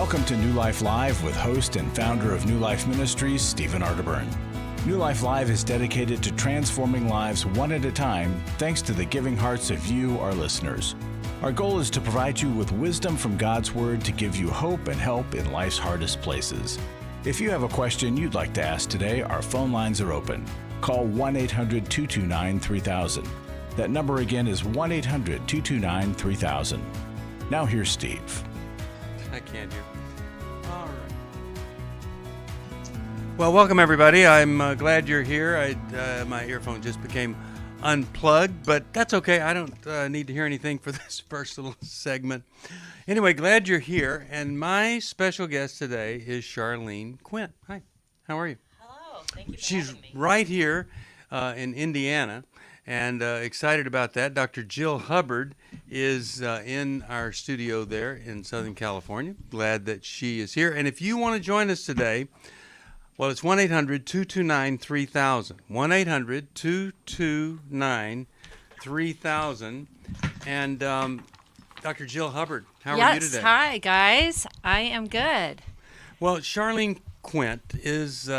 Welcome to New Life Live with host and founder of New Life Ministries, Stephen Arterburn. New Life Live is dedicated to transforming lives one at a time thanks to the giving hearts of you, our listeners. Our goal is to provide you with wisdom from God's Word to give you hope and help in life's hardest places. If you have a question you'd like to ask today, our phone lines are open. Call 1-800-229-3000. That number again is 1-800-229-3000. Now here's Steve. I can't hear. All right. Well, welcome everybody. I'm glad you're here. My earphone just became unplugged, but that's okay. I don't need to hear anything for this first little segment. Anyway, glad you're here. And my special guest today is Charlene Quint. Hi. How are you? Hello. Thank you for She's having me. right here in Indiana. And excited about that. Dr. Jill Hubbard is in our studio there in Southern California. Glad that she is here. And if you want to join us today, well, it's 1-800-229-3000. 1-800-229-3000. And Dr. Jill Hubbard, how are you today? Yes, hi, guys. I am good. Well, Charlene Quint is,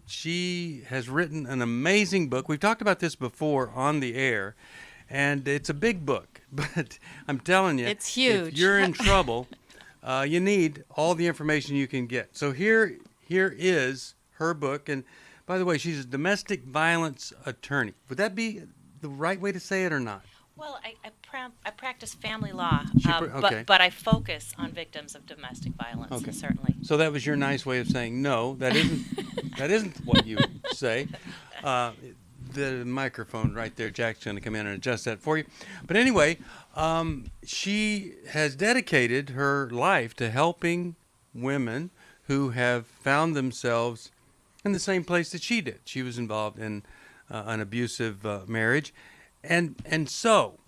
she has written an amazing book. We've talked about this before on the air, and it's a big book, but I'm telling you, it's huge. If you're in trouble, you need all the information you can get. So here is her book, and by the way, she's a domestic violence attorney. Would that be the right way to say it or not? Well, I practice family law, okay. but I focus on victims of domestic violence, Okay. certainly. So that was your nice way of saying no. That isn't what you would say. The microphone right there, Jack's going to come in and adjust that for you. But anyway, she has dedicated her life to helping women who have found themselves in the same place that she did. She was involved in an abusive marriage. And so,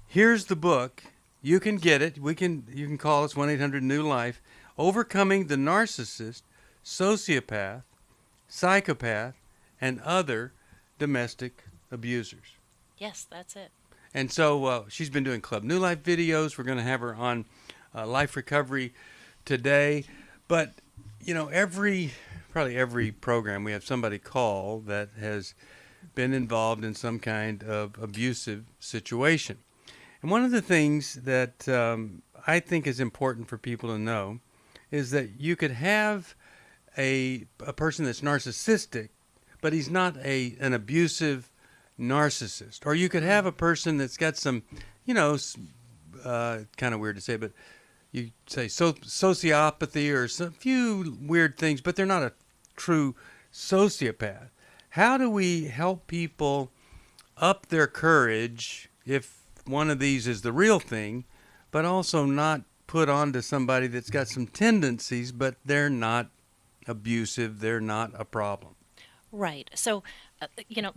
here's the book. You can get it. You can call us 1-800-NEW-LIFE. Overcoming the Narcissist, Sociopath, Psychopath, and Other Domestic Abusers. Yes, that's it. And so she's been doing Club New Life videos. We're going to have her on Life Recovery today. But, you know, probably every program we have somebody call that has been involved in some kind of abusive situation. And one of the things that I think is important for people to know is that you could have a person that's narcissistic, but he's not an abusive narcissist. Or you could have a person that's got some, kind of weird to say, but you say sociopathy or some few weird things, but they're not a true sociopath. How do we help people up their courage if one of these is the real thing, but also not put onto somebody that's got some tendencies, but they're not abusive, they're not a problem? Right. So,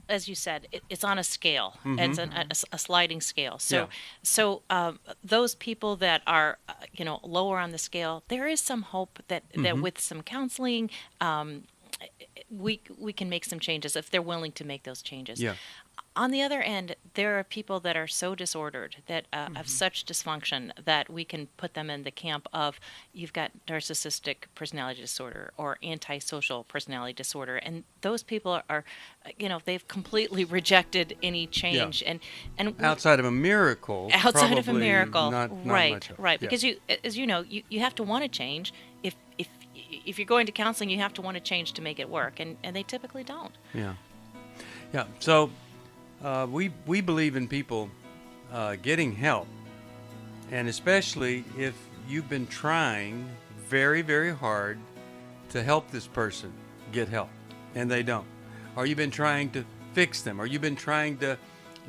as you said, it's on a scale. Mm-hmm. It's a sliding scale. So, Yeah. those people that are, lower on the scale, there is some hope that with some counseling, we can make some changes if they're willing to make those changes. Yeah. On the other end, there are people that are so disordered, that have such dysfunction, that we can put them in the camp of, you've got narcissistic personality disorder or antisocial personality disorder. And those people are, they've completely rejected any change. Yeah. And Outside of a miracle. outside of a probably miracle. Not right, much of it. right. Yeah. Because you have to want to change. If you're going to counseling, you have to want to change to make it work. And they typically don't. Yeah. Yeah. So we believe in people getting help, and especially if you've been trying very, very hard to help this person get help, and they don't. Or you've been trying to fix them, or you've been trying to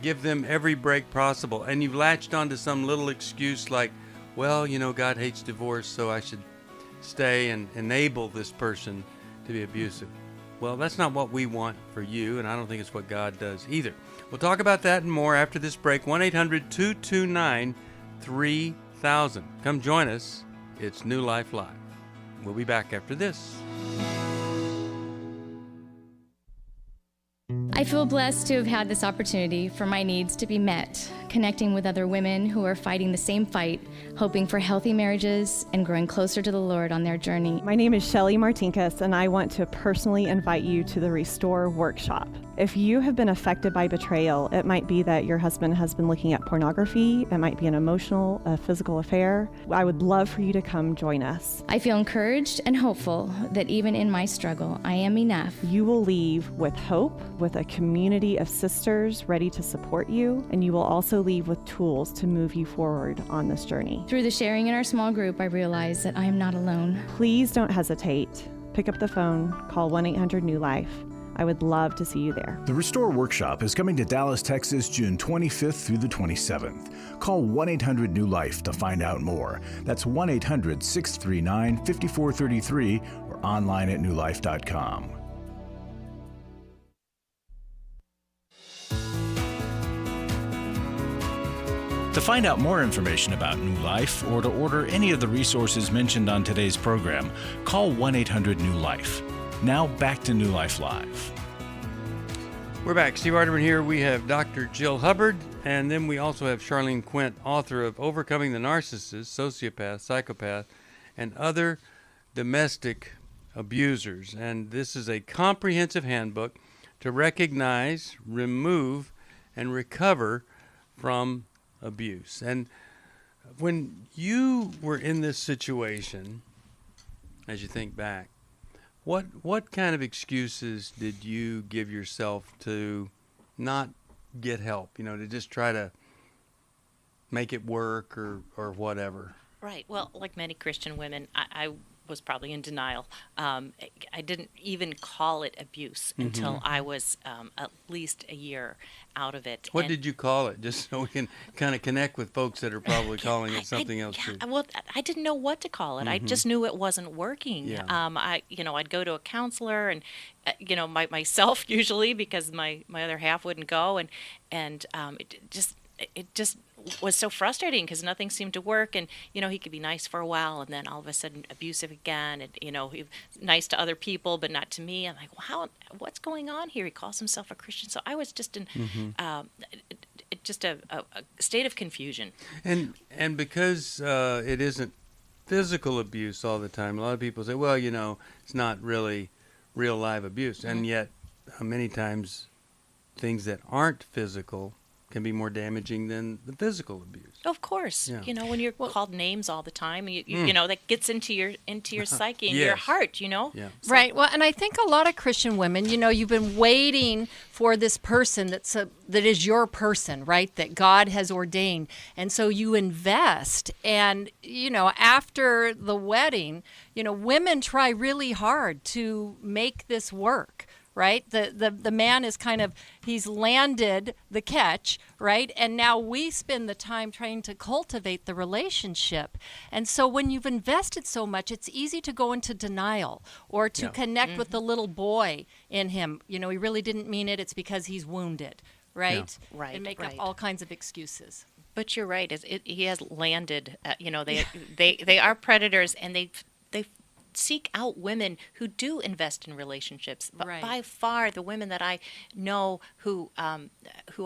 give them every break possible, and you've latched onto some little excuse like, well, God hates divorce, so I should stay and enable this person to be abusive. Well, that's not what we want for you, and I don't think it's what God does either. We'll talk about that and more after this break. 1-800-229-3000. Come join us. It's New Life Live. We'll be back after this. I feel blessed to have had this opportunity for my needs to be met, connecting with other women who are fighting the same fight, hoping for healthy marriages and growing closer to the Lord on their journey. My name is Shelly Martinkus, and I want to personally invite you to the Restore Workshop. If you have been affected by betrayal, it might be that your husband has been looking at pornography, it might be an emotional, a physical affair. I would love for you to come join us. I feel encouraged and hopeful that even in my struggle, I am enough. You will leave with hope, with a community of sisters ready to support you, and you will also leave with tools to move you forward on this journey. Through the sharing in our small group, I realize that I am not alone. Please don't hesitate. Pick up the phone, call 1-800-NEW-LIFE. I would love to see you there. The Restore Workshop is coming to Dallas, Texas, June 25th through the 27th. Call 1-800-NEW-LIFE to find out more. That's 1-800-639-5433 or online at newlife.com. To find out more information about New Life or to order any of the resources mentioned on today's program, call 1-800-NEW-LIFE. Now back to New Life Live. We're back. Steve Arterburn here. We have Dr. Jill Hubbard, and then we also have Charlene Quint, author of Overcoming the Narcissist, Sociopath, Psychopath, and Other Domestic Abusers. And this is a comprehensive handbook to recognize, remove, and recover from abuse. And when you were in this situation, as you think back, what kind of excuses did you give yourself to not get help, to just try to make it work or whatever? Right. Well, like many Christian women, I was probably in denial. I didn't even call it abuse until I was at least a year out of it. What did you call it? Just so we can kind of connect with folks that are probably calling it something else too. Well, I didn't know what to call it. I just knew it wasn't working. Yeah. I'd go to a counselor and, myself usually, because my other half wouldn't go, and it just was so frustrating because nothing seemed to work. And he could be nice for a while, and then all of a sudden abusive again, and he was nice to other people but not to me. I'm like, wow, what's going on here? He calls himself a Christian. So I was just in just a state of confusion. And because it isn't physical abuse all the time, a lot of people say, well, it's not really real live abuse. And yet many times things that aren't physical can be more damaging than the physical abuse. Of course. Yeah. When you're called names all the time, that gets into your psyche and Yes. your heart, Yeah. So, Right. Well, and I think a lot of Christian women, you've been waiting for this person that is your person, right? That God has ordained. And so you invest. And, after the wedding, women try really hard to make this work. Right? The man is he's landed the catch, right? And now we spend the time trying to cultivate the relationship. And so when you've invested so much, it's easy to go into denial or to connect with the little boy in him. He really didn't mean it. It's because he's wounded, right? Yeah. Right, and make up all kinds of excuses. But you're right. He has landed. They are predators, and they seek out women who do invest in relationships. But Right. by far, the women that I know who are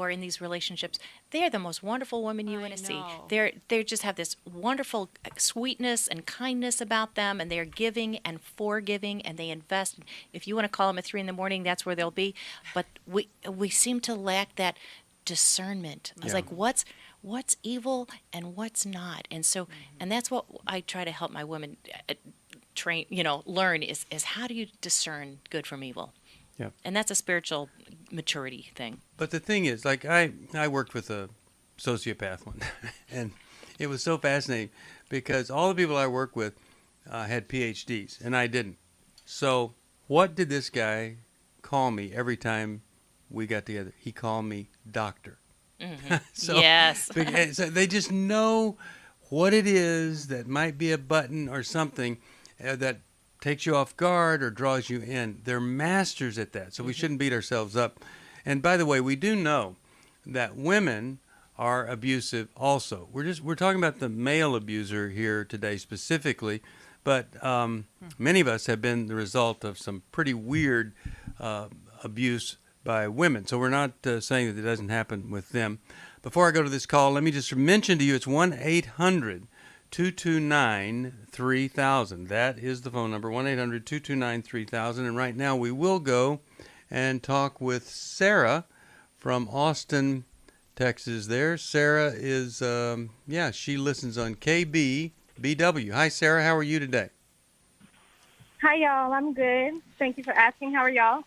in these relationships, they are the most wonderful women you want to see. know. They just have this wonderful sweetness and kindness about them, and they are giving and forgiving, and they invest. If you want to call them at 3 a.m, that's where they'll be. But we seem to lack that discernment. I was like, what's evil and what's not? And so, and that's what I try to help my women learn is how do you discern good from evil? Yeah. And that's a spiritual maturity thing. But the thing is, like I worked with a sociopath one, and it was so fascinating because all the people I worked with had PhDs, and I didn't. So what did this guy call me every time we got together? He called me doctor. So, Yes. So they just know what it is that might be a button or something that takes you off guard or draws you in. They're masters at that, so we shouldn't beat ourselves up. And by the way, we do know that women are abusive also. We're talking about the male abuser here today specifically, but many of us have been the result of some pretty weird abuse by women. So we're not saying that it doesn't happen with them. Before I go to this call, let me just mention to you it's 1-800-229-3000. That is the phone number, 1-800-229-3000. And right now we will go and talk with Sarah from Austin, Texas there. Sarah is, she listens on KBBW. Hi, Sarah. How are you today? Hi, y'all. I'm good. Thank you for asking. How are y'all?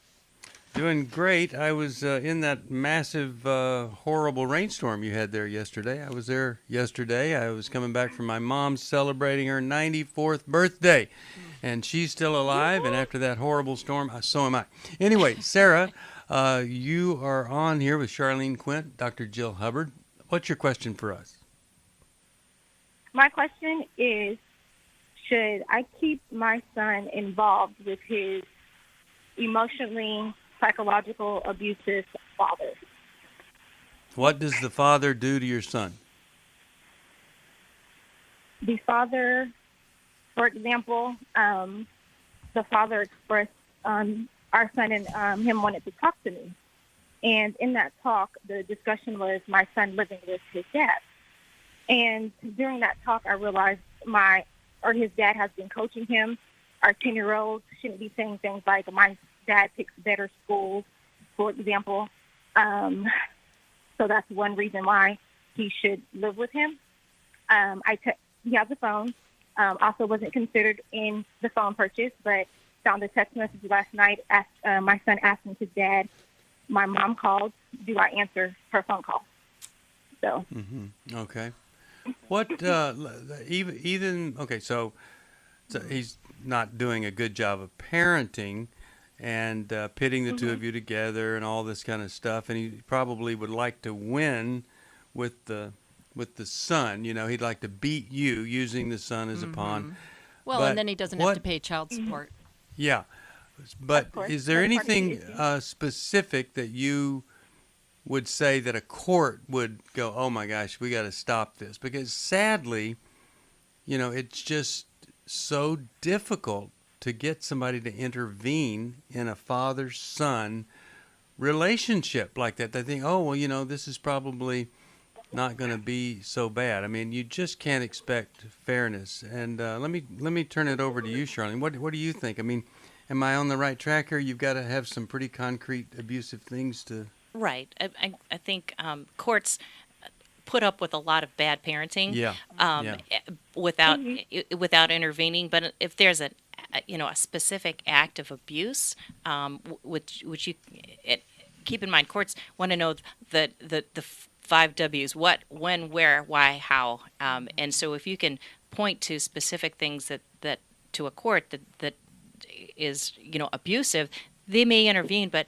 Doing great. I was in that massive, horrible rainstorm you had there yesterday. I was there yesterday. I was coming back from my mom's celebrating her 94th birthday, and she's still alive, and after that horrible storm, so am I. Anyway, Sarah, you are on here with Charlene Quint, Dr. Jill Hubbard. What's your question for us? My question is, should I keep my son involved with his emotionally, psychological, abusive father? What does the father do to your son? The father, for example, the father expressed our son and him wanted to talk to me. And in that talk, the discussion was my son living with his dad. And during that talk, I realized his dad has been coaching him. Our 10-year-old shouldn't be saying things like, my dad picks better schools, for example. So that's one reason why he should live with him. He has a phone. Also wasn't considered in the phone purchase, but found a text message last night. My son asking his dad, my mom called, do I answer her phone call? So. Mm-hmm. Okay. What, so he's not doing a good job of parenting and pitting the two of you together and all this kind of stuff, and he probably would like to win with the son. You know, he'd like to beat you using the son as a pawn. Well, and then he doesn't have to pay child support. Yeah. But is there anything specific that you would say that a court would go, oh my gosh, we got to stop this? Because sadly, you know, it's just so difficult to get somebody to intervene in a father-son relationship like that. They think, oh, well, you know, this is probably not going to be so bad. I mean, you just can't expect fairness. And let me turn it over to you, Charlene. What do you think? I mean, am I on the right track here? You've got to have some pretty concrete abusive things to... Right. I think courts put up with a lot of bad parenting without intervening. But if there's a specific act of abuse, which you keep in mind, courts want to know the 5 W's: what, when, where, why, how. And so if you can point to specific things that to a court that is abusive, they may intervene, but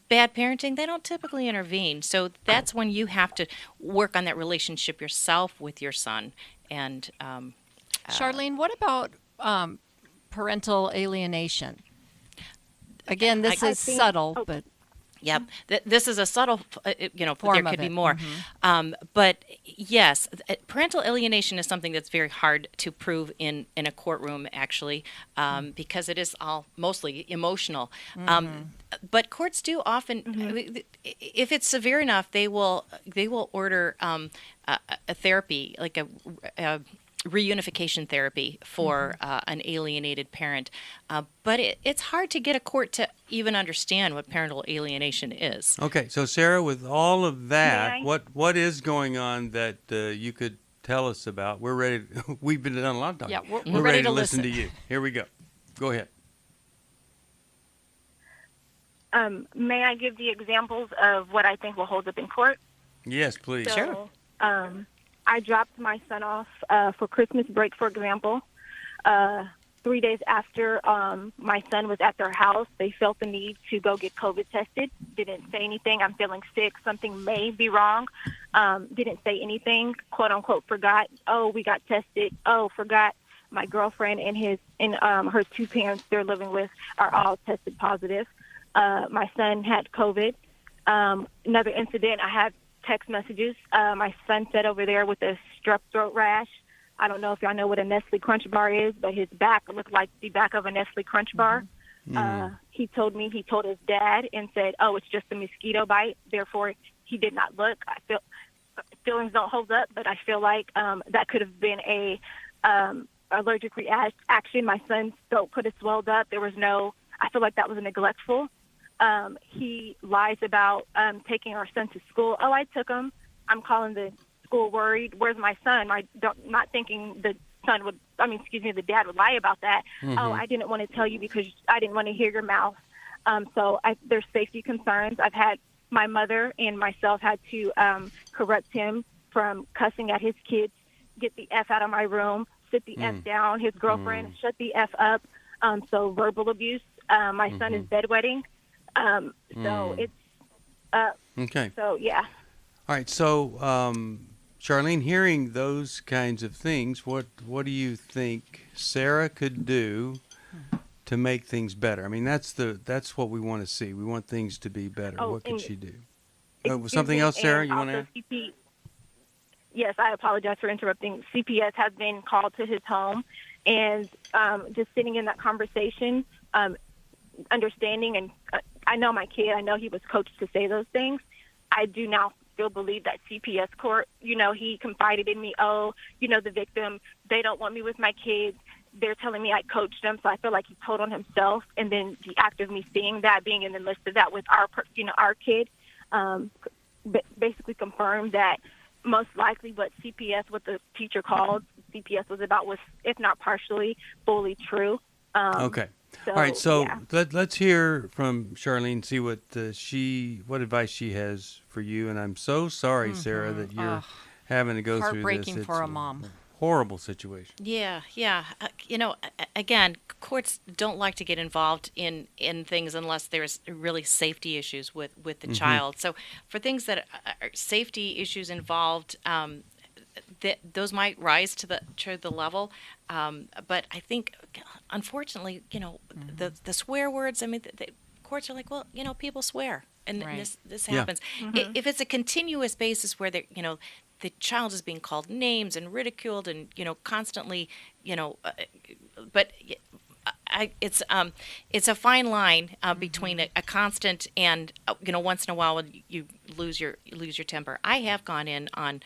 bad parenting, they don't typically intervene. So that's when you have to work on that relationship yourself with your son. And Charlene, what about parental alienation? Again, this is subtle, but... Yep. This is a subtle, but Form there could of be it. more. But yes, parental alienation is something that's very hard to prove in a courtroom, actually, because it is all mostly emotional. But courts do often, if it's severe enough, they will order a therapy, like a reunification therapy for an alienated parent. But it's hard to get a court to even understand what parental alienation is. Okay, so Sarah, with all of that, what is going on that you could tell us about? We're ready. We've been done a lot of talking. Yeah, we're ready to listen to you. Here we go. Go ahead. May I give the examples of what I think will hold up in court? Yes, please. So, Sure. I dropped my son off for Christmas break, for example. 3 days after my son was at their house, they felt the need to go get COVID tested. Didn't say anything. I'm feeling sick. Something may be wrong. Didn't say anything. "Quote unquote," forgot. Oh, we got tested. Oh, forgot. My girlfriend and her 2 parents they're living with are all tested positive. My son had COVID. Another incident, I had text messages. My son sat over there with a strep throat rash. I don't know if y'all know what a Nestle Crunch Bar is, but his back looked like the back of a Nestle Crunch Bar. He told his dad and said, "Oh, it's just a mosquito bite." Therefore, he did not look. I feel feelings don't hold up, but I feel like that could have been a allergic reaction. My son's throat could have swelled up. There was no. I feel like that was neglectful. He lies about taking our son to school. Oh, I took him. I'm calling the school worried. Where's my son? Not thinking the dad would lie about that. Mm-hmm. Oh, I didn't want to tell you because I didn't want to hear your mouth. There's safety concerns. I've had my mother and myself had to correct him from cussing at his kids, get the F out of my room, sit the F down, his girlfriend, shut the F up. So verbal abuse. My son is bedwetting. So it's okay. So yeah. All right. So, Charlene, hearing those kinds of things, what do you think Sarah could do to make things better? I mean, that's what we want to see. We want things to be better. What could she do? Something else, Sarah? You want to add? Yes, I apologize for interrupting. CPS has been called to his home, and just sitting in that conversation, understanding, and I know my kid. I know he was coached to say those things. I do now still believe that CPS court, he confided in me, the victim, they don't want me with my kids. They're telling me I coached them, so I feel like he told on himself. And then the act of me seeing that, being in the midst of that with our kid, basically confirmed that most likely what the teacher called CPS was about was, if not partially, fully true. Okay. So, all right, so yeah. let's hear from Charlene, see what advice she has for you. And I'm so sorry, Sarah, that you're having to go through this. Heartbreaking for a mom. Horrible situation. Yeah. Again, courts don't like to get involved in things unless there's really safety issues with the child. So for things that are safety issues involved, those might rise to the level. But I think, unfortunately, the swear words, I mean, the courts are like, well, people swear. And right. this happens. If it's a continuous basis where the child is being called names and ridiculed and constantly but it's a fine line between a constant and once in a while when you lose your temper. I have gone in on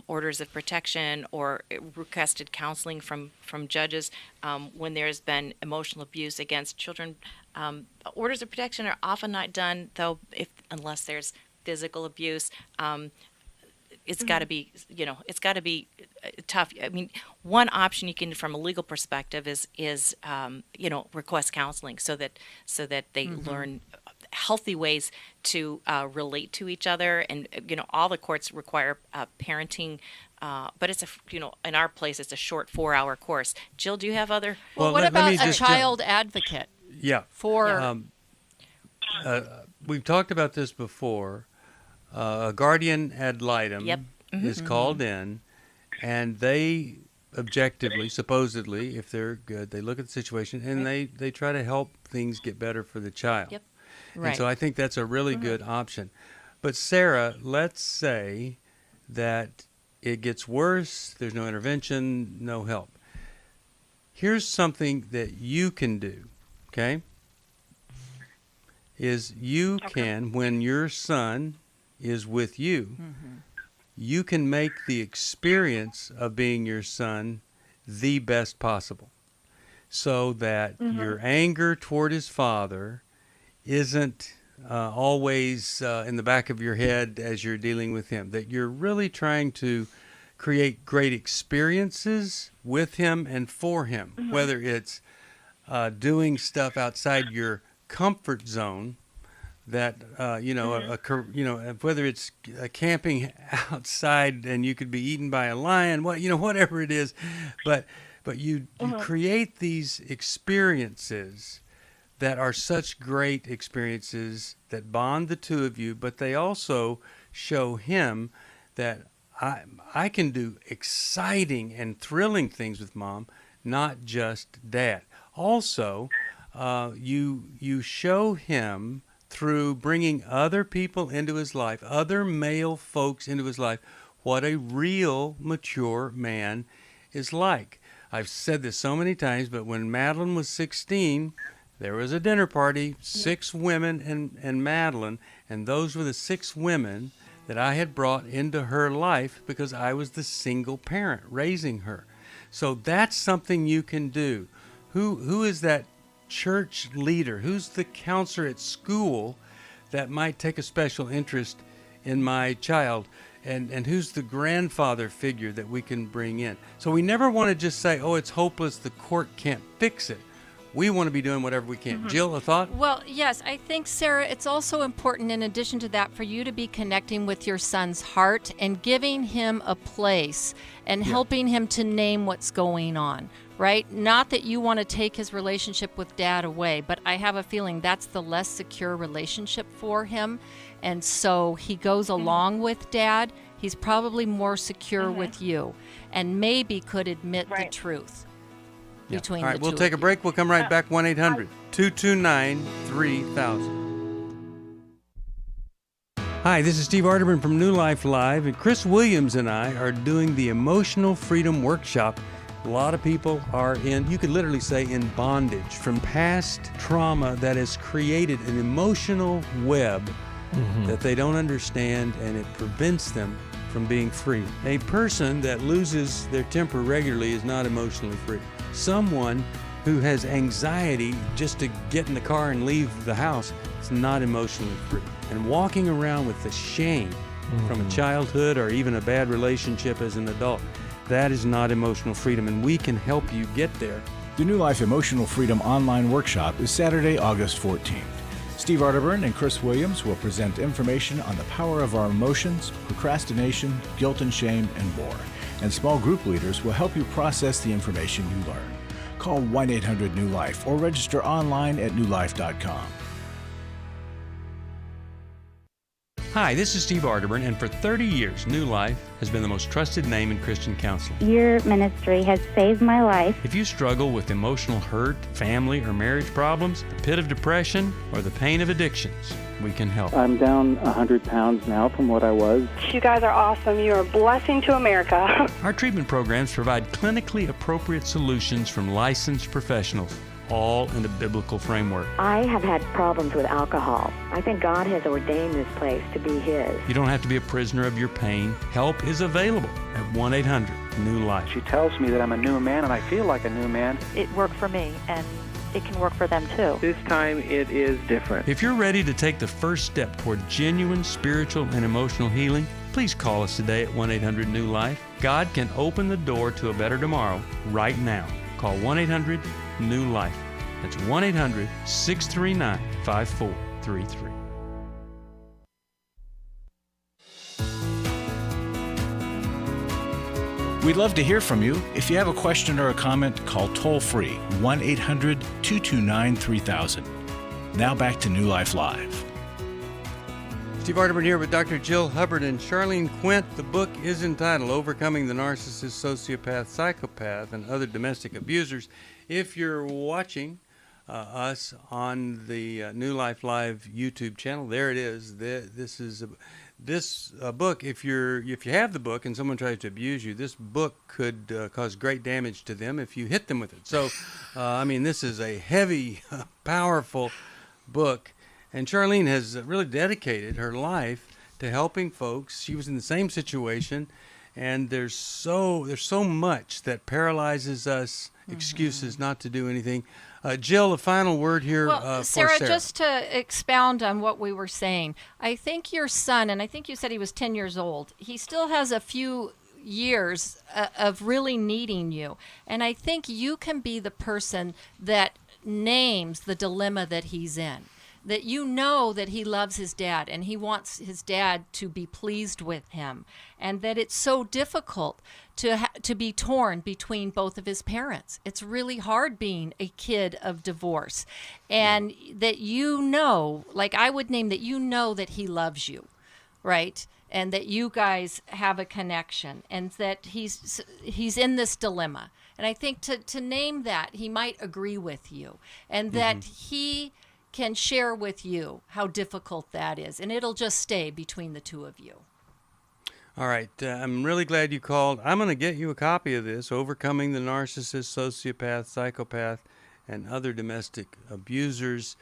orders of protection or requested counseling from judges when there's been emotional abuse against children. Orders of protection are often not done though unless there's physical abuse. It's got to be, it's got to be tough. I mean, one option you can, from a legal perspective, is request counseling so that they learn healthy ways to relate to each other. And all the courts require parenting, but it's in our place it's a short 4-hour course. Jill, do you have other? Well, what about a child advocate? Yeah. For we've talked about this before. A guardian ad litem is called in, and they objectively, supposedly, if they're good, they look at the situation and they try to help things get better for the child. Yep. Right. And so I think that's a really good option. But Sarah, let's say that it gets worse, there's no intervention, no help. Here's something that you can do, okay? Is you can, when your son is with you, you can make the experience of being your son the best possible, so that your anger toward his father isn't always in the back of your head as you're dealing with him, that you're really trying to create great experiences with him and for him, whether it's doing stuff outside your comfort zone, that whether it's camping outside and you could be eaten by a lion, whatever it is, but you create these experiences that are such great experiences that bond the two of you, but they also show him that I can do exciting and thrilling things with mom, not just dad. Also, you show him through bringing other people into his life, other male folks into his life, what a real mature man is like. I've said this so many times, but when Madeline was 16, there was a dinner party, 6 women and Madeline, and those were the 6 women that I had brought into her life because I was the single parent raising her. So that's something you can do. Who is that church leader? Who's the counselor at school that might take a special interest in my child? And who's the grandfather figure that we can bring in? So we never want to just say, oh, it's hopeless, the court can't fix it. We want to be doing whatever we can. Jill, a thought? Well, yes, I think, Sarah, it's also important, in addition to that, for you to be connecting with your son's heart and giving him a place and helping him to name what's going on, right? Not that you want to take his relationship with Dad away, but I have a feeling that's the less secure relationship for him. And so he goes along with Dad. He's probably more secure with you and maybe could admit the truth. Between All right, the we'll two take a of you. break. We'll come right back. 1-800-229-3000. Hi, this is Steve Arterburn from New Life Live, and Chris Williams and I are doing the Emotional Freedom Workshop. A lot of people are in, you could literally say, in bondage from past trauma that has created an emotional web that they don't understand, and it prevents them from being free. A person that loses their temper regularly is not emotionally free. Someone who has anxiety just to get in the car and leave the house is not emotionally free. And walking around with the shame from a childhood or even a bad relationship as an adult, that is not emotional freedom, and we can help you get there. The New Life Emotional Freedom Online Workshop is Saturday, August 14th. Steve Arterburn and Chris Williams will present information on the power of our emotions, procrastination, guilt and shame, and more. And small group leaders will help you process the information you learn. Call 1-800-NEW-LIFE or register online at newlife.com. Hi, this is Steve Arterburn, and for 30 years, New Life has been the most trusted name in Christian counseling. Your ministry has saved my life. If you struggle with emotional hurt, family or marriage problems, the pit of depression, or the pain of addictions, we can help. I'm down 100 pounds now from what I was. You guys are awesome. You're a blessing to America. Our treatment programs provide clinically appropriate solutions from licensed professionals, all in a biblical framework. I have had problems with alcohol. I think God has ordained this place to be His. You don't have to be a prisoner of your pain. Help is available at 1-800-NEW-LIFE. She tells me that I'm a new man, and I feel like a new man. It worked for me, and it can work for them too. This time it is different. If you're ready to take the first step toward genuine spiritual and emotional healing, please call us today at 1-800-NEW-LIFE. God can open the door to a better tomorrow right now. Call 1-800-NEW-LIFE. That's 1-800-639-5433. We'd love to hear from you. If you have a question or a comment, call toll-free 1-800-229-3000. Now back to New Life Live. Steve Arterburn here with Dr. Jill Hubbard and Charlene Quint. The book is entitled Overcoming the Narcissist, Sociopath, Psychopath, and Other Domestic Abusers. If you're watching us on the New Life Live YouTube channel, there it is. This book, if you have the book and someone tries to abuse you, this book could cause great damage to them if you hit them with it. So, this is a heavy, powerful book. And Charlene has really dedicated her life to helping folks. She was in the same situation, and there's so much that paralyzes us, excuses not to do anything. Jill, a final word here for Sarah, Sarah. just to expound on what we were saying, I think your son, and I think you said he was 10 years old, he still has a few years of really needing you. And I think you can be the person that names the dilemma that he's in. That you know that he loves his dad and he wants his dad to be pleased with him, and that it's so difficult to be torn between both of his parents. It's really hard being a kid of divorce, and that you know, like I would name that you know that he loves you, right? And that you guys have a connection, and that he's in this dilemma. And I think to name that, he might agree with you, and that he can share with you how difficult that is, and it'll just stay between the two of you. All right. I'm really glad you called. I'm going to get you a copy of this, Overcoming the Narcissist, Sociopath, Psychopath, and other domestic abusers.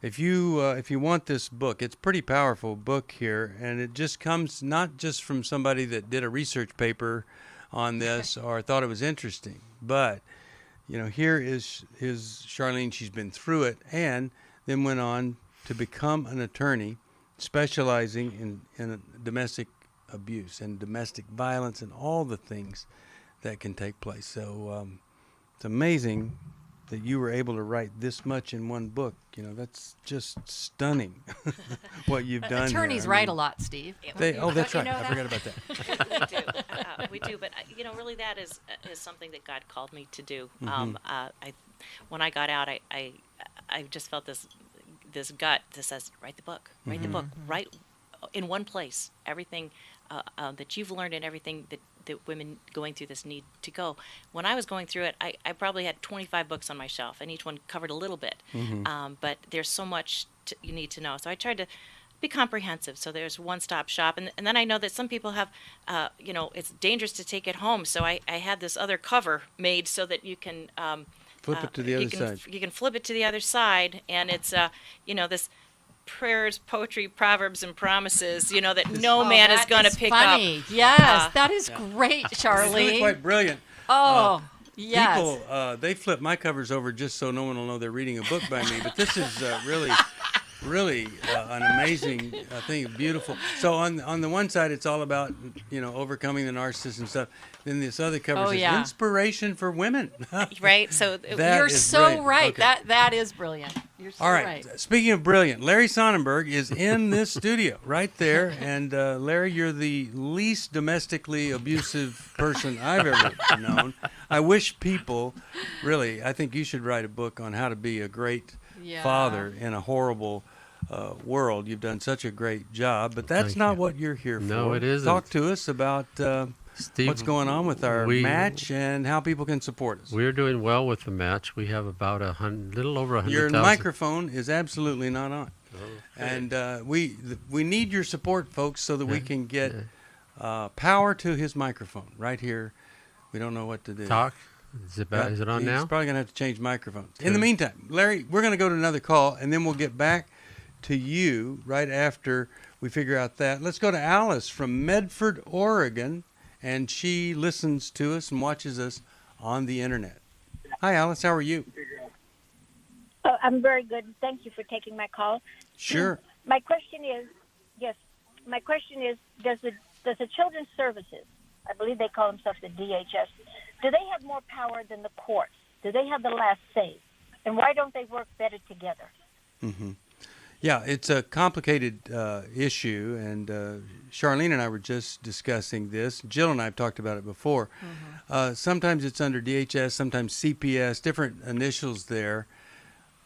If you want this book, it's a pretty powerful book here, and it just comes not just from somebody that did a research paper on this or thought it was interesting, but here is Charlene. She's been through it, and then went on to become an attorney specializing in domestic abuse and domestic violence and all the things that can take place. So it's amazing that you were able to write this much in one book. That's just stunning what you've done. Attorneys write a lot, Steve. That's right. I forgot about that. We do, but really, that is something that God called me to do. Mm-hmm. When I got out, I just felt this gut that says, write the book, write the book, write in one place everything that you've learned and everything that women going through this need to go. When I was going through it, I probably had 25 books on my shelf, and each one covered a little bit. But there's so much you need to know. So I tried to be comprehensive. So there's one-stop shop. And then I know that some people have, it's dangerous to take it home. So I had this other cover made so that you can flip it to the other side. You can flip it to the other side, and it's, this prayers, poetry, proverbs, and promises, that no man is going to pick funny. up. Yes, that is great, Charlene. It's really quite brilliant. Oh, yes. People, they flip my covers over just so no one will know they're reading a book by me, but this is really an amazing thing, beautiful. So on the one side, it's all about, overcoming the narcissist and stuff. Then this other cover says inspiration for women. Right. So you're so brilliant. right. Okay. That is brilliant. You're so all right. Speaking of brilliant, Larry Sonnenberg is in this studio right there. And Larry, you're the least domestically abusive person I've ever known. I wish people I think you should write a book on how to be a great father in a horrible world. You've done such a great job, but that's not what you're here for. No, it isn't. Talk to us about Steve, what's going on with our match and how people can support us. We're doing well with the match. We have about little over 100,000. Your microphone is absolutely not on. And we need your support, folks, so that we can get power to his microphone right here. We don't know what to do. Talk. Is it on now? He's probably going to have to change microphones. In the meantime, Larry, we're going to go to another call, and then we'll get back to you right after we figure out that. Let's go to Alice from Medford, Oregon, and she listens to us and watches us on the internet. Hi, Alice. How are you? Oh, I'm very good. Thank you for taking my call. Sure. My question is, does the Children's Services, I believe they call themselves the DHS, do they have more power than the courts? Do they have the last say? And why don't they work better together? Mm-hmm. Yeah, it's a complicated issue, and Charlene and I were just discussing this. Jill and I have talked about it before. Sometimes it's under DHS, sometimes CPS, different initials there.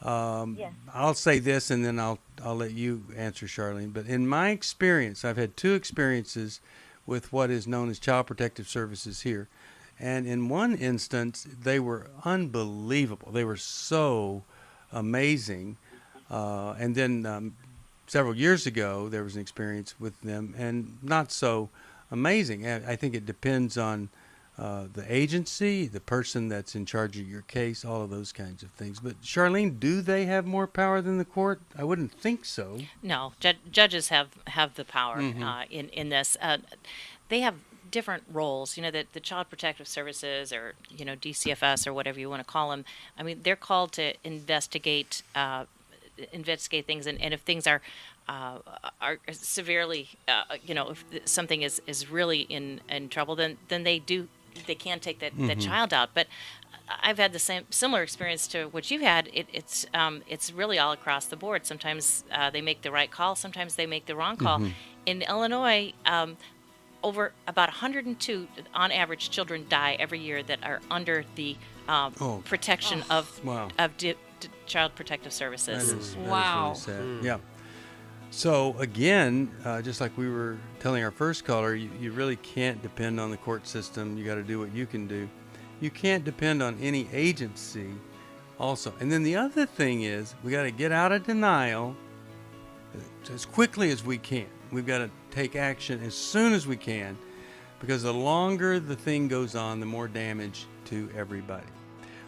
I'll say this, and then I'll let you answer, Charlene. But in my experience, I've had 2 experiences with what is known as Child Protective Services here. And in one instance, they were unbelievable. They were so amazing. And then several years ago, there was an experience with them, and not so amazing. I think it depends on the agency, the person that's in charge of your case, all of those kinds of things. But Charlene, do they have more power than the court? I wouldn't think so. No, judges have the power in this. They have different roles. The Child Protective Services, or DCFS, or whatever you want to call them. I mean, they're called to investigate things, and if things are severely, if something is really in trouble, then they can take that child out. But I've had the similar experience to what you've had. It's really all across the board. Sometimes they make the right call, sometimes they make the wrong call. In Illinois, over about 102 on average children die every year that are under the protection of Child Protective Services. That is wow. really sad. Yeah. So again, just like we were telling our first caller, you really can't depend on the court system. You got to do what you can do. You can't depend on any agency also. And then the other thing is, we got to get out of denial as quickly as we can. We've got to take action as soon as we can, because the longer the thing goes on, the more damage to everybody.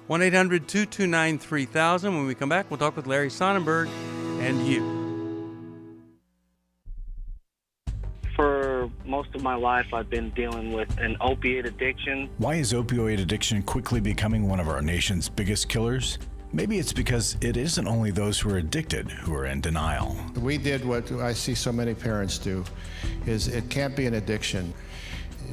1-800-229-3000. When we come back, we'll talk with Larry Sonnenberg and you. For most of my life, I've been dealing with an opiate addiction. Why is opioid addiction quickly becoming one of our nation's biggest killers? Maybe it's because it isn't only those who are addicted who are in denial. We did what I see so many parents do, is it can't be an addiction.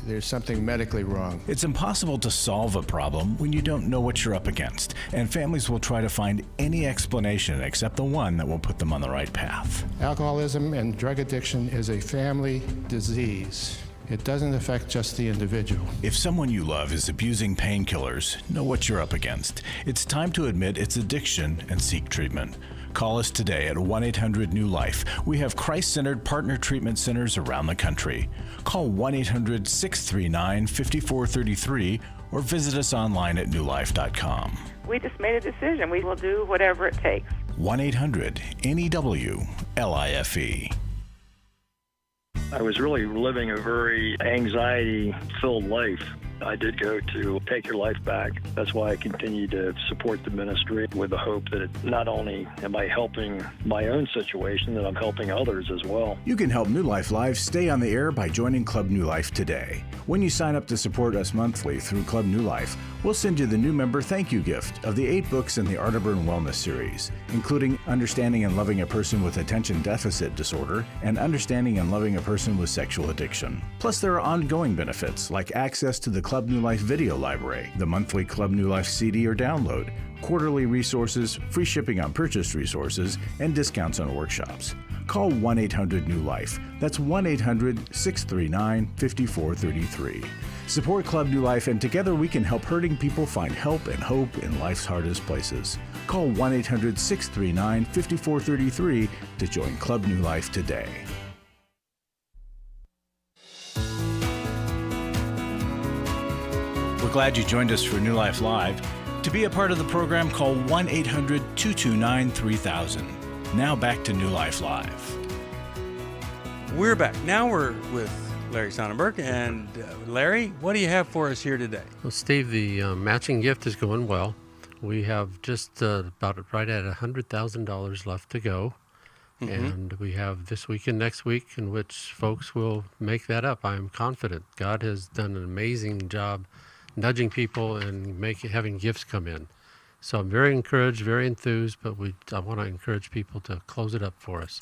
There's something medically wrong. It's impossible to solve a problem when you don't know what you're up against, and families will try to find any explanation except the one that will put them on the right path. Alcoholism and drug addiction is a family disease. It doesn't affect just the individual. If someone you love is abusing painkillers, know what you're up against. It's time to admit it's addiction and seek treatment. Call us today at 1-800-NEW-LIFE. We have Christ-centered partner treatment centers around the country. Call 1-800-639-5433 or visit us online at newlife.com. We just made a decision. We will do whatever it takes. 1-800-NEW-LIFE. I was really living a very anxiety-filled life. I did go to Take Your Life Back. That's why I continue to support the ministry with the hope that not only am I helping my own situation, that I'm helping others as well. You can help New Life Live stay on the air by joining Club New Life today. When you sign up to support us monthly through Club New Life, we'll send you the new member thank you gift of the 8 books in the Arterburn Wellness series, including Understanding and Loving a Person with Attention Deficit Disorder and Understanding and Loving a Person with Sexual Addiction. Plus, there are ongoing benefits like access to the Club New Life video library, the monthly Club New Life CD or download, quarterly resources, free shipping on purchased resources, and discounts on workshops. Call 1-800-NEW-LIFE. That's 1-800-639-5433. Support Club New Life, and together we can help hurting people find help and hope in life's hardest places. Call 1-800-639-5433 to join Club New Life today. We're glad you joined us for New Life Live. To be a part of the program, call 1-800-229-3000. Now back to New Life Live. We're back. Now we're with Larry Sonnenberg. And Larry, what do you have for us here today? Well, Steve, the matching gift is going well. We have just about right at $100,000 left to go. Mm-hmm. And we have this week and next week in which folks will make that up. I'm confident. God has done an amazing job nudging people and having gifts come in. So I'm very encouraged, very enthused, but I want to encourage people to close it up for us.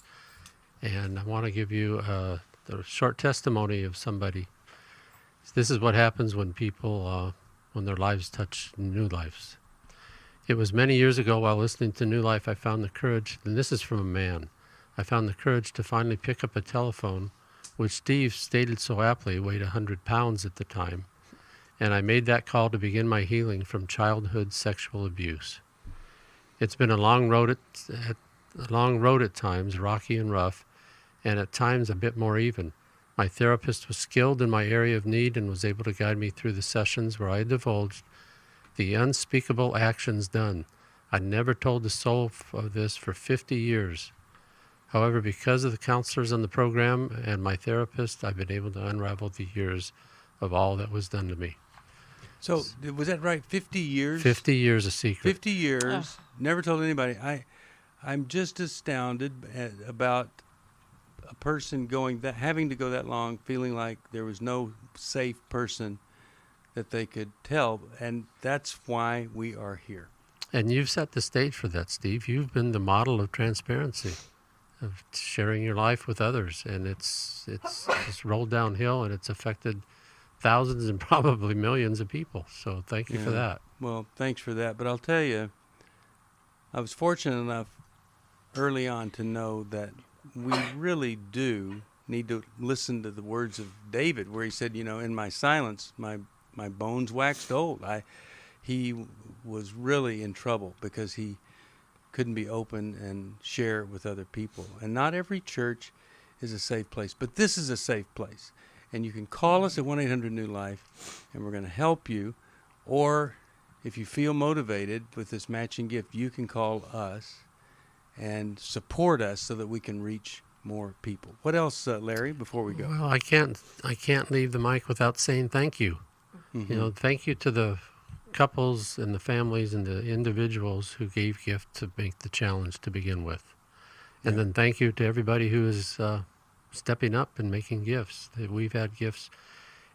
And I want to give you a short testimony of somebody. This is what happens when people, when their lives touch new lives. It was many years ago while listening to New Life, I found the courage, and this is from a man, I found the courage to finally pick up a telephone, which Steve stated so aptly weighed 100 pounds at the time. And I made that call to begin my healing from childhood sexual abuse. It's been a long road at times, rocky and rough, and at times a bit more even. My therapist was skilled in my area of need and was able to guide me through the sessions where I divulged the unspeakable actions done. I never told the soul of this for 50 years. However, because of the counselors on the program and my therapist, I've been able to unravel the years of all that was done to me. So, was that right? 50 years? 50 years a secret. 50 years. Never told anybody. I'm just astounded about a person having to go that long, feeling like there was no safe person that they could tell. And that's why we are here. And you've set the stage for that, Steve. You've been the model of transparency, of sharing your life with others. And it's rolled downhill, and it's affected thousands and probably millions of people. So thank you for that. Well, thanks for that. But I'll tell you, I was fortunate enough early on to know that we really do need to listen to the words of David, where he said, in my silence, my bones waxed old. He was really in trouble because he couldn't be open and share with other people. And not every church is a safe place, but this is a safe place. And you can call us at 1-800-NEW-LIFE, and we're going to help you. Or if you feel motivated with this matching gift, you can call us and support us so that we can reach more people. What else, Larry, before we go? Well, I can't leave the mic without saying thank you. Mm-hmm. Thank you to the couples and the families and the individuals who gave gift to make the challenge to begin with. And then thank you to everybody who is stepping up and making gifts. We've had gifts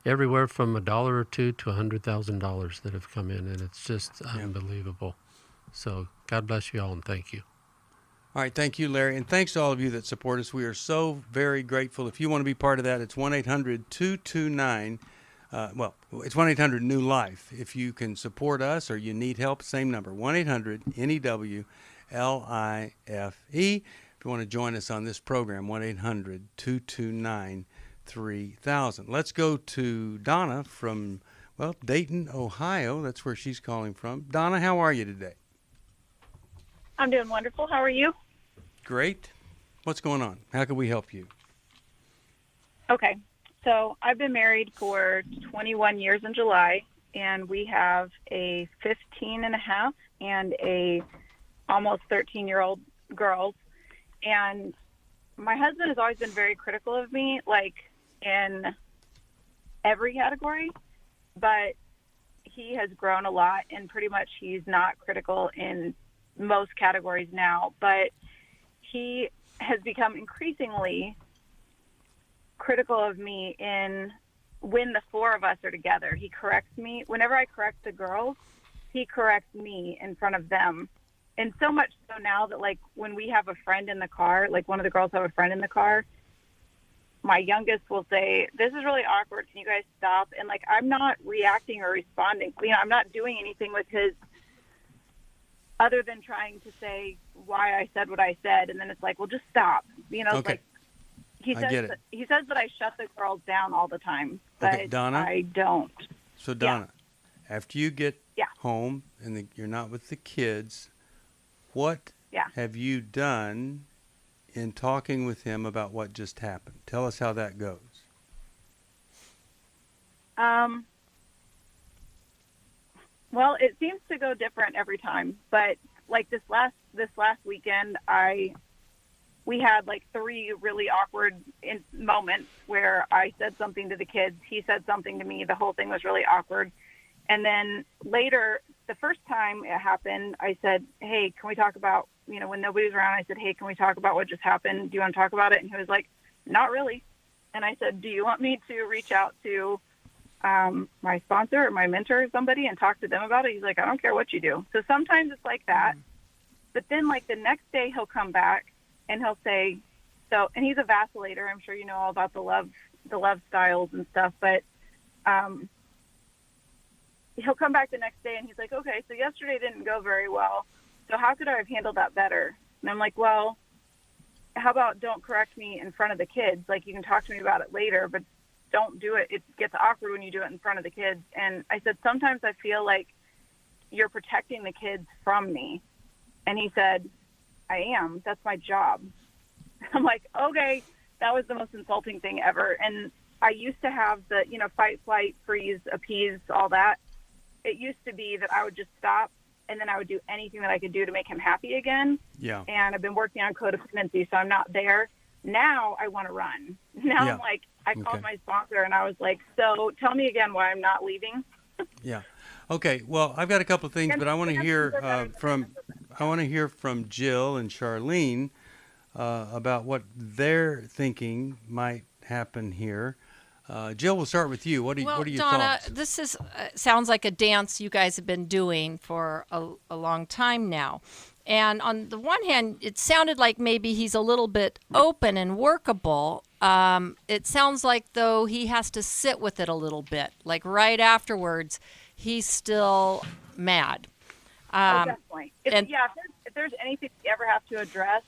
everywhere from $1 or $2 to $100,000 that have come in, and it's just unbelievable. So God bless you all, and thank you. All right, thank you, Larry, and thanks to all of you that support us. We are so very grateful. If you want to be part of that, it's 1-800-229. It's 1-800-NEW-LIFE. If you can support us or you need help, same number, 1-800-NEW-LIFE. If you want to join us on this program, 1-800-229-3000. Let's go to Donna from, Dayton, Ohio. That's where she's calling from. Donna, how are you today? I'm doing wonderful. How are you? Great. What's going on? How can we help you? Okay. So I've been married for 21 years in July, and we have a 15-and-a-half and a almost 13-year-old girls. And my husband has always been very critical of me, like in every category, but he has grown a lot, and pretty much he's not critical in most categories now, but he has become increasingly critical of me in when the four of us are together. He corrects me. Whenever I correct the girls, he corrects me in front of them. And so much so now that, like, when we have a friend in the car, like one of the girls have a friend in the car, my youngest will say, "This is really awkward. Can you guys stop?" And, like, I'm not reacting or responding. You know, I'm not doing anything with his other than trying to say why I said what I said. And then it's like, well, just stop. You know, it's like, he says that I shut the girls down all the time, but Donna, I don't. So, Donna, after you get home and you're not with the kids, what have you done in talking with him about what just happened? Tell us how that goes. Well, it seems to go different every time, but like this last weekend, we had like 3 really awkward moments where I said something to the kids, he said something to me, the whole thing was really awkward. And then later, the first time it happened, I said, "Hey, can we talk about, when nobody's around," I said, "Hey, can we talk about what just happened? Do you want to talk about it?" And he was like, "Not really." And I said, "Do you want me to reach out to my sponsor or my mentor or somebody and talk to them about it?" He's like, "I don't care what you do." So sometimes it's like that. But then like the next day he'll come back and he'll say, and he's a vacillator. I'm sure you know all about the love styles and stuff, but he'll come back the next day and he's like, "Okay, so yesterday didn't go very well. So how could I have handled that better?" And I'm like, "Well, how about don't correct me in front of the kids? Like, you can talk to me about it later, but don't do it. It gets awkward when you do it in front of the kids." And I said, "Sometimes I feel like you're protecting the kids from me." And he said, "I am. That's my job." I'm like, okay, that was the most insulting thing ever. And I used to have the, fight, flight, freeze, appease, all that. It used to be that I would just stop and then I would do anything that I could do to make him happy again. Yeah. And I've been working on codependency, so I'm not there. Now I want to run. Now I'm like, I called my sponsor and I was like, "So tell me again why I'm not leaving." Yeah. Okay. Well, I've got a couple of things, but I want to hear from Jill and Charlene about what they're thinking might happen here. Jill, we'll start with you. What are your Donna, thoughts? this is sounds like a dance you guys have been doing for a long time now. And on the one hand, it sounded like maybe he's a little bit open and workable. It sounds like, though, he has to sit with it a little bit. Like right afterwards, he's still mad. Definitely. If there's anything we ever have to address,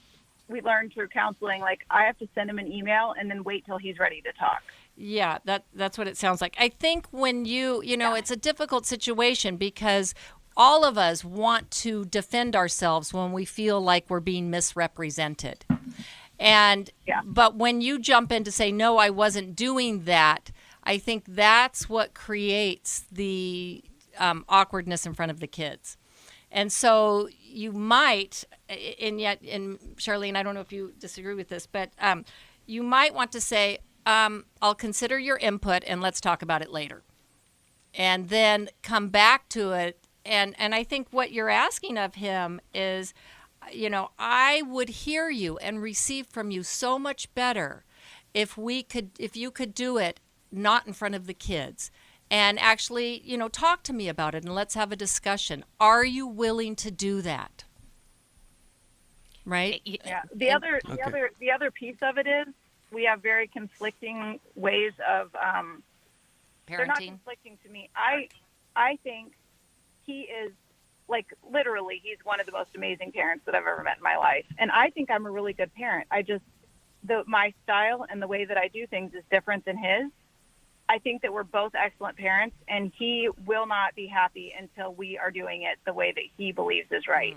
we learn through counseling. Like, I have to send him an email and then wait till he's ready to talk. Yeah, that's what it sounds like. I think when it's a difficult situation because all of us want to defend ourselves when we feel like we're being misrepresented. And but when you jump in to say, "No, I wasn't doing that," I think that's what creates the awkwardness in front of the kids. And so you might, and Charlene, I don't know if you disagree with this, but you might want to say, "I'll consider your input and let's talk about it later." and then come back to it. And I think what you're asking of him is, I would hear you and receive from you so much better if you could do it not in front of the kids. And actually, talk to me about it and let's have a discussion. Are you willing to do that? Right? Yeah. The other piece of it is we have very conflicting ways of parenting. They're not conflicting to me. I think he is, like, literally, he's one of the most amazing parents that I've ever met in my life. And I think I'm a really good parent. My style and the way that I do things is different than his. I think that we're both excellent parents, and he will not be happy until we are doing it the way that he believes is right.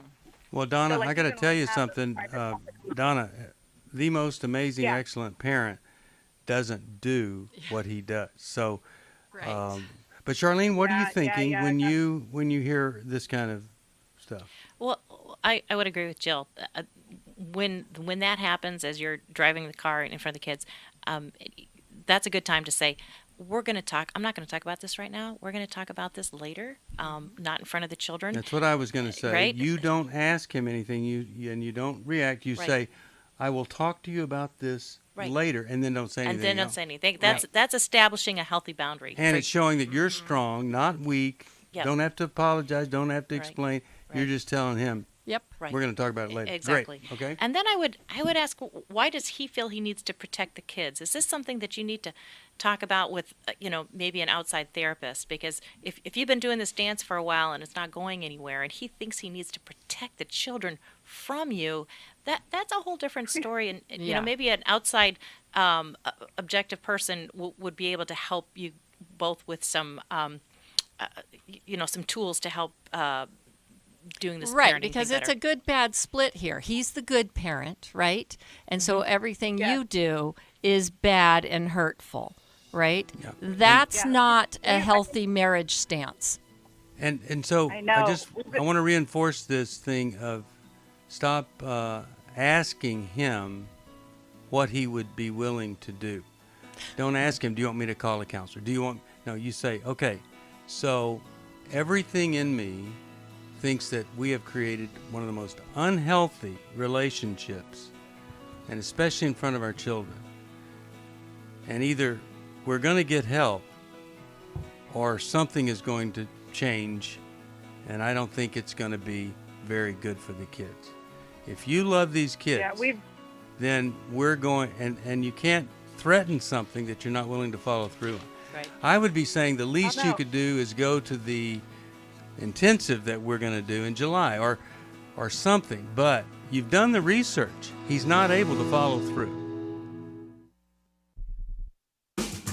Well, Donna, I got to tell you something. Donna, the most amazing, excellent parent doesn't do what he does. So, right. But Charlene, what are you thinking when you hear this kind of stuff? Well, I would agree with Jill. When that happens as you're driving the car in front of the kids, that's a good time to say, we're going to talk. I'm not going to talk about this right now. We're going to talk about this later, not in front of the children. That's what I was going to say. Right? You don't ask him anything, and you don't react. You say, I will talk to you about this later, and then don't say anything. And then don't say anything. That's establishing a healthy boundary. And it's showing that you're strong, not weak. Yep. Don't have to apologize. Don't have to explain. You're just telling him, yep, we're going to talk about it later. Exactly. Great. Okay. And then I would ask, why does he feel he needs to protect the kids? Is this something that you need to talk about with, maybe an outside therapist? Because if you've been doing this dance for a while and it's not going anywhere, and he thinks he needs to protect the children from you, that's a whole different story. And maybe an outside objective person would be able to help you both with some some tools to help doing this right, parenting because thing it's better. a good bad split here. He's the good parent, right? And so everything you do is bad and hurtful, right? Yeah. That's not a healthy marriage stance. And so I want to reinforce this thing of stop asking him what he would be willing to do. Don't ask him, do you want me to call a counselor? No, you say, okay, so everything in me thinks that we have created one of the most unhealthy relationships, and especially in front of our children. And either we're going to get help or something is going to change, and I don't think it's going to be very good for the kids. If you love these kids, then we're going, and you can't threaten something that you're not willing to follow through on. Right. I would be saying the least you could do is go to the intensive that we're going to do in July or something, but you've done the research. He's not able to follow through.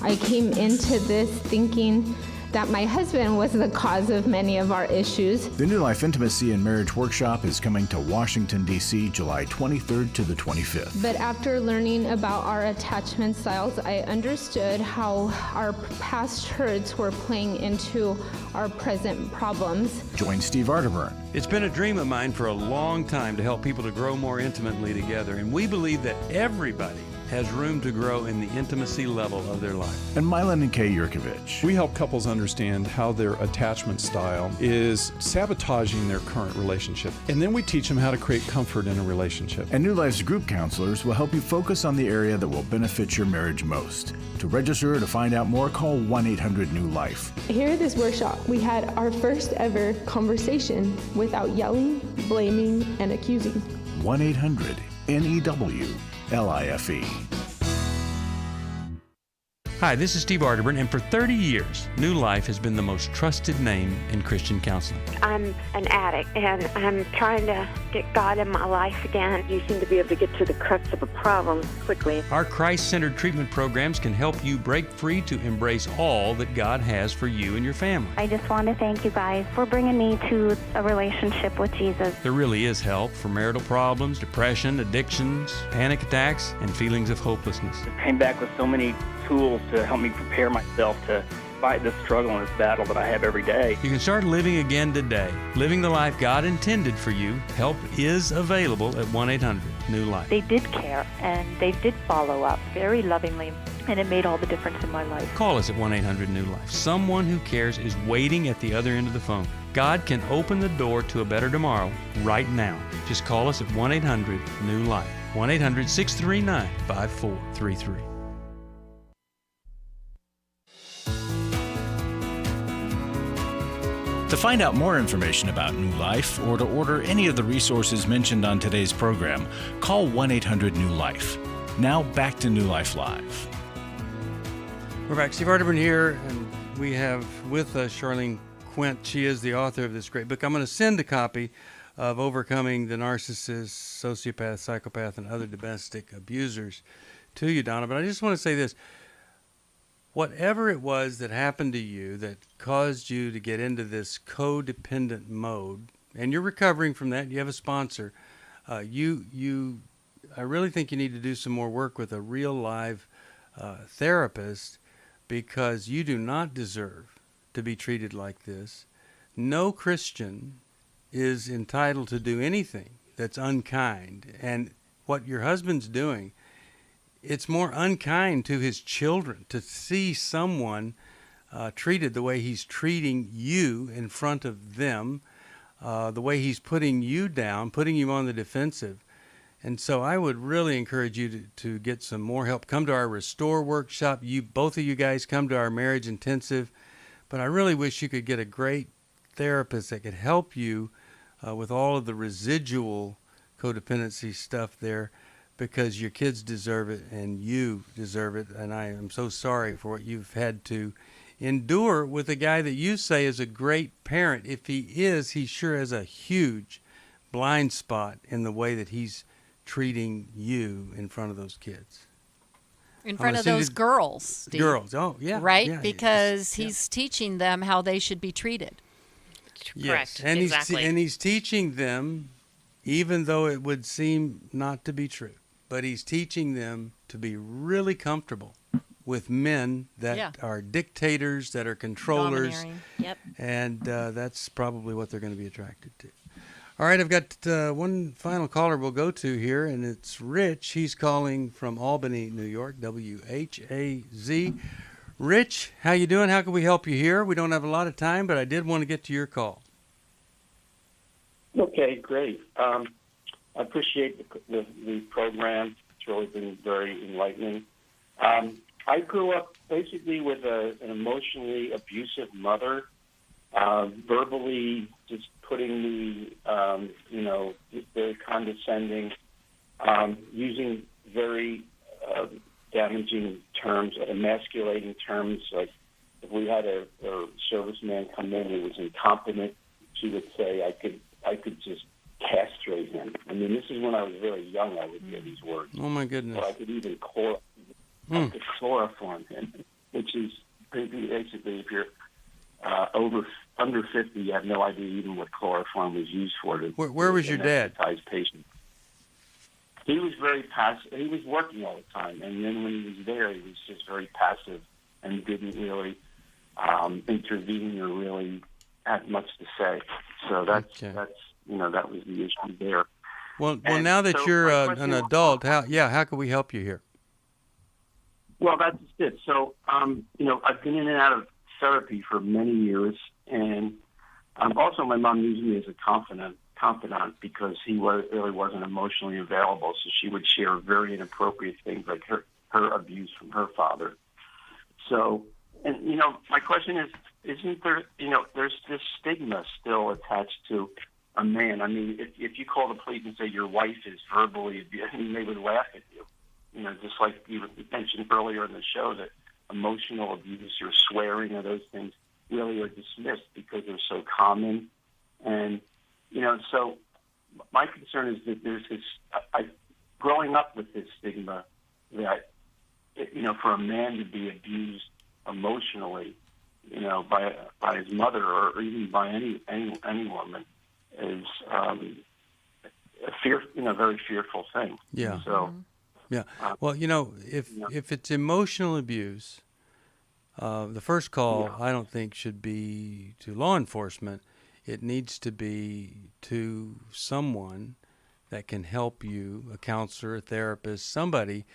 I came into this thinking that my husband was the cause of many of our issues. The New Life Intimacy and Marriage Workshop is coming to Washington, D.C., July 23rd to the 25th. But after learning about our attachment styles, I understood how our past hurts were playing into our present problems. Join Steve Arterburn. It's been a dream of mine for a long time to help people to grow more intimately together, and we believe that everybody has room to grow in the intimacy level of their life. And Mylan and Kay Yurkovich. We help couples understand how their attachment style is sabotaging their current relationship. And then we teach them how to create comfort in a relationship. And New Life's group counselors will help you focus on the area that will benefit your marriage most. To register or to find out more, call 1-800-NEW-LIFE. Here at this workshop, we had our first ever conversation without yelling, blaming, and accusing. 1-800-NEW-LIFE. Hi, this is Steve Arterburn, and for 30 years, New Life has been the most trusted name in Christian counseling. I'm an addict, and I'm trying to get God in my life again. You seem to be able to get to the crux of a problem quickly. Our Christ-centered treatment programs can help you break free to embrace all that God has for you and your family. I just want to thank you guys for bringing me to a relationship with Jesus. There really is help for marital problems, depression, addictions, panic attacks, and feelings of hopelessness. I came back with so many tools to help me prepare myself to fight this struggle and this battle that I have every day. You can start living again today, living the life God intended for you. Help is available at 1-800-NEW-LIFE. They did care, and they did follow up very lovingly. And it made all the difference in my life. Call us at 1-800-NEW-LIFE. Someone who cares is waiting at the other end of the phone. God can open the door to a better tomorrow right now. Just call us at 1-800-NEW-LIFE. 1-800-639-5433. To find out more information about New Life or to order any of the resources mentioned on today's program, call 1-800-NEW-LIFE. Now back to New Life Live. We're back. Steve Arterburn here, and we have with us Charlene Quint. She is the author of this great book. I'm going to send a copy of Overcoming the Narcissist, Sociopath, Psychopath, and Other Domestic Abusers to you, Donna. But I just want to say this. Whatever it was that happened to you that caused you to get into this codependent mode, and you're recovering from that, you have a sponsor, I really think you need to do some more work with a real live therapist, because you do not deserve to be treated like this. No Christian is entitled to do anything that's unkind. And what your husband's doing, it's more unkind to his children to see someone treated the way he's treating you in front of them, the way he's putting you down, putting you on the defensive. And so I would really encourage you to get some more help. Come to our Restore workshop. Both of you guys come to our marriage intensive. But I really wish you could get a great therapist that could help you with all of the residual codependency stuff there, because your kids deserve it and you deserve it. And I am so sorry for what you've had to endure with a guy that you say is a great parent. If he is, he sure has a huge blind spot in the way that he's treating you in front of those kids. In front of those girls, Steve. Girls, oh, yeah. Right? Yeah, because he's teaching them how they should be treated. Yes. And exactly. He's teaching them, even though it would seem not to be true, but he's teaching them to be really comfortable with men that are dictators, that are controllers. Domineering. Yep. And that's probably what they're going to be attracted to. All right, I've got one final caller we'll go to here, and it's Rich. He's calling from Albany, New York, WHAZ. Rich, how you doing? How can we help you here? We don't have a lot of time, but I did want to get to your call. Okay, great. I appreciate the program. It's really been very enlightening. I grew up basically with an emotionally abusive mother, verbally just putting me, very condescending, using very damaging terms, emasculating terms. Like if we had a serviceman come in who was incompetent, she would say, I could just castrate him. I mean, this is when I was very young. I would hear these words. Oh my goodness! Or I could even chloroform him, which is basically if you're under 50, you have no idea even what chloroform was used for. Where was your dad? Patient. He was very passive. He was working all the time, and then when he was there, he was just very passive and didn't really intervene or really have much to say. So that was the issue there. Well, now that you're an adult, how can we help you here? Well, that's it. So, I've been in and out of therapy for many years, and also my mom used me as a confidant because he really wasn't emotionally available, so she would share very inappropriate things like her abuse from her father. So, and my question is, isn't there, there's this stigma still attached to a man? I mean, if you call the police and say your wife is verbally abused, they would laugh at you. Just like you mentioned earlier in the show, that emotional abuse or swearing or those things really are dismissed because they're so common. And, so my concern is that there's this, growing up with this stigma that, for a man to be abused emotionally, by his mother or even by any woman is a very fearful thing. Yeah. So. Yeah. Well, if it's emotional abuse, the first call I don't think should be to law enforcement. It needs to be to someone that can help you, a counselor, a therapist, somebody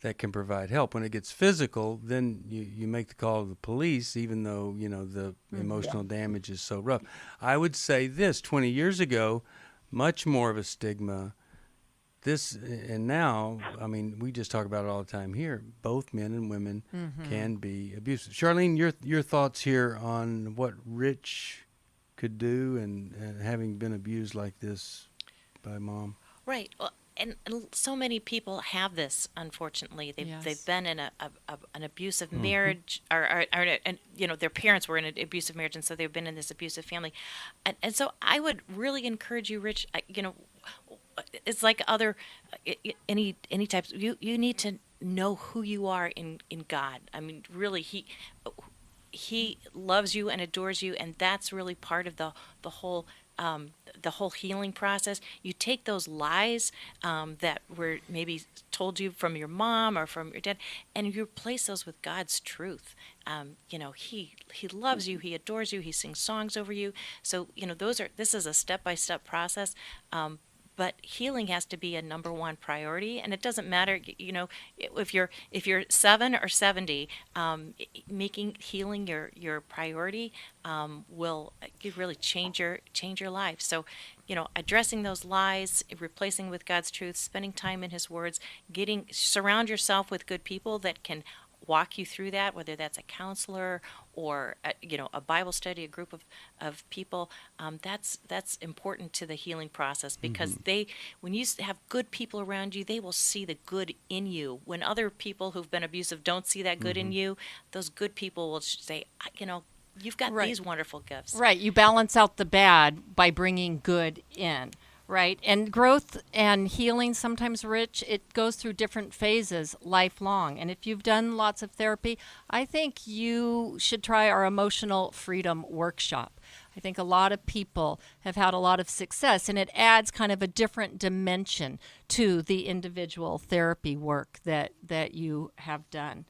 that can provide help. When it gets physical, then you make the call to the police, even though, the emotional damage is so rough. I would say this, 20 years ago, much more of a stigma. And now, we just talk about it all the time here. Both men and women can be abusive. Charlene, your thoughts here on what Rich could do and having been abused like this by mom. Right. Well, and so many people have this. Unfortunately, they've been in an abusive marriage, or their parents were in an abusive marriage, and so they've been in this abusive family, and so I would really encourage you, Rich. It's like any types. You need to know who you are in God. Really, He loves you and adores you, and that's really part of the whole healing process. You take those lies that were maybe told you from your mom or from your dad, and you replace those with God's truth. He loves you, He adores you, He sings songs over you. So this is a step-by-step process. But healing has to be a number one priority, and it doesn't matter, if you're 7 or 70, making healing your priority will really change your life. So, addressing those lies, replacing with God's truth, spending time in His words, surround yourself with good people that can walk you through that, whether that's a counselor or a Bible study, a group of people. That's important to the healing process, because when you have good people around you, they will see the good in you. When other people who've been abusive don't see that good in you, those good people will say, you've got these wonderful gifts. Right. You balance out the bad by bringing good in. Right. And growth and healing, sometimes, Rich, it goes through different phases lifelong. And if you've done lots of therapy, I think you should try our Emotional Freedom Workshop. I think a lot of people have had a lot of success, and it adds kind of a different dimension to the individual therapy work that you have done.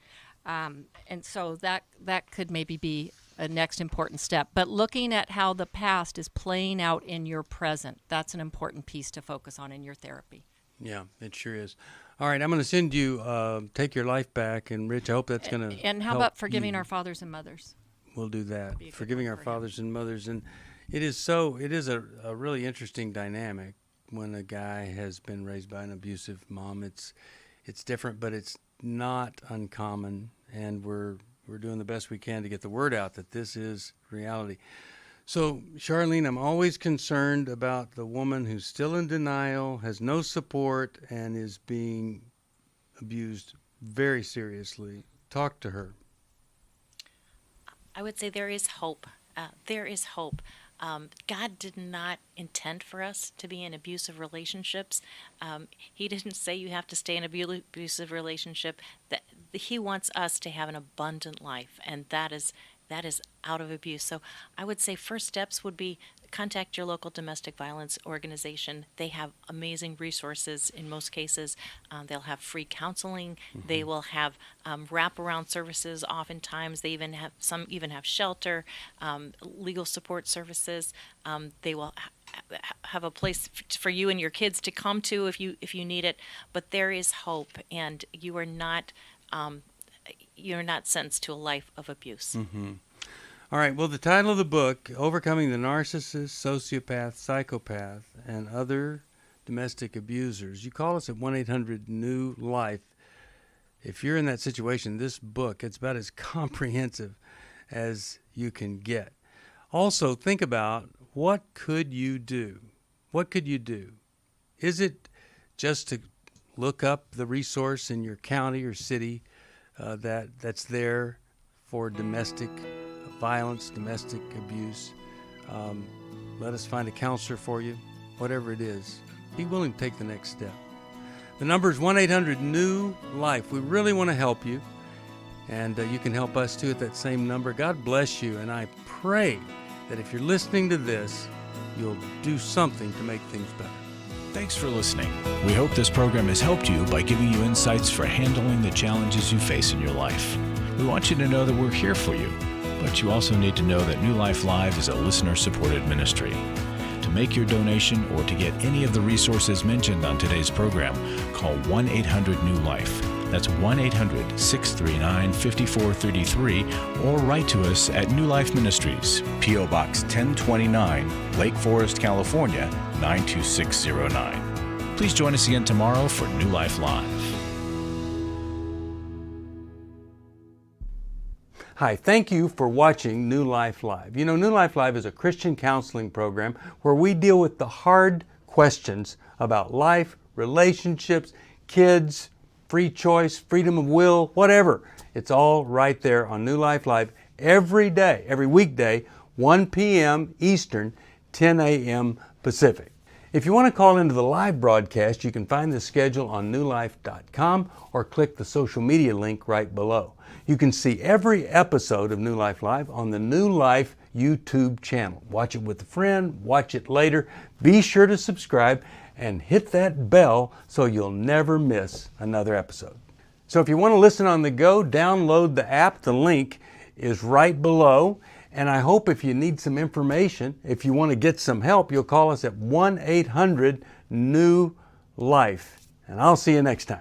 And so that could maybe be a next important step. But looking at how the past is playing out in your present, that's an important piece to focus on in your therapy. Yeah, it sure is. All right, I'm going to send you Take Your Life Back, and Rich, I hope that's going to And how about forgiving our fathers and mothers? We'll do that. Forgiving our fathers and mothers. And it is a really interesting dynamic when a guy has been raised by an abusive mom. It's different, but it's not uncommon, and we're doing the best we can to get the word out that this is reality. So, Charlene, I'm always concerned about the woman who's still in denial, has no support, and is being abused very seriously. Talk to her. I would say there is hope. There is hope. God did not intend for us to be in abusive relationships. He didn't say you have to stay in an abusive relationship. That He wants us to have an abundant life, and that is out of abuse. So I would say first steps would be contact your local domestic violence organization. They have amazing resources in most cases. They'll have free counseling. Mm-hmm. They will have wraparound services. Oftentimes, they even have shelter, legal support services. They will have a place for you and your kids to come to if you need it. But there is hope, and you're not sentenced to a life of abuse. Mm-hmm. All right. Well, the title of the book, Overcoming the Narcissist, Sociopath, Psychopath, and Other Domestic Abusers. You call us at 1-800-NEW-LIFE. If you're in that situation, this book, it's about as comprehensive as you can get. Also, think about, what could you do? What could you do? Is it just to look up the resource in your county or city that's there for domestic violence, domestic abuse? Let us find a counselor for you. Whatever it is, be willing to take the next step. The number is 1-800-NEW-LIFE. We really want to help you, and you can help us too at that same number. God bless you, and I pray that if you're listening to this, you'll do something to make things better. Thanks for listening. We hope this program has helped you by giving you insights for handling the challenges you face in your life. We want you to know that we're here for you, but you also need to know that New Life Live is a listener-supported ministry. To make your donation or to get any of the resources mentioned on today's program, call 1-800-NEW-LIFE. That's 1-800-639-5433, or write to us at New Life Ministries, P.O. Box 1029, Lake Forest, California, 92609. Please join us again tomorrow for New Life Live. Hi, thank you for watching New Life Live. You know, New Life Live is a Christian counseling program where we deal with the hard questions about life, relationships, kids, free choice, freedom of will, whatever. It's all right there on New Life Live every day, every weekday, 1 p.m. Eastern, 10 a.m. Pacific. If you want to call into the live broadcast, you can find the schedule on newlife.com or click the social media link right below. You can see every episode of New Life Live on the New Life YouTube channel. Watch it with a friend, watch it later. Be sure to subscribe and hit that bell so you'll never miss another episode. So if you want to listen on the go, download the app. The link is right below. And I hope if you need some information, if you want to get some help, you'll call us at 1-800-NEW-LIFE. And I'll see you next time.